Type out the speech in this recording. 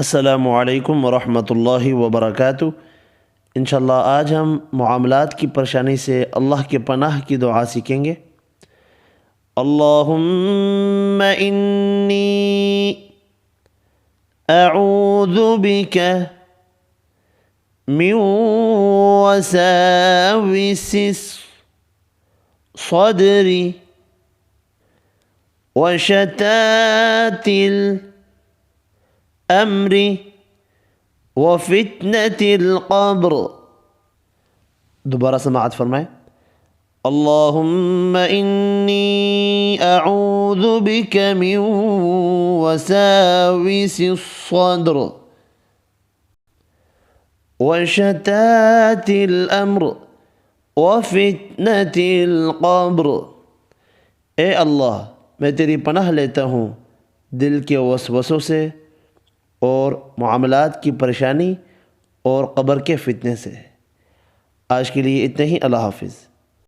अस्सलामु अलैकुम वरहमतुल्लाहि वबरकातुहू। इंशाअल्लाह आज हम मुआमलात की परेशानी से अल्लाह के पनाह की दुआ सीखेंगे। अल्लाहुम्मा इन्नी अऊज़ु बिका मिन वसाविसिस सदरी व शतातिल अम्री व फितनतिल क़ब्र। दोबारा समाअत फरमाएं। अल्लाहुम्मा इन्नी अऊज़ु बिका मिन वसाविसिस सद्र व शतातिल अम्र व फितनतिल क़ब्र। ए अल्लाह, मैं तेरी पनाह लेता हूँ दिल के वसवसों से और मुआमलात की परेशानी और क़ब्र के फितने से। आज के लिए इतना ही। अल्लाह हाफ़िज़।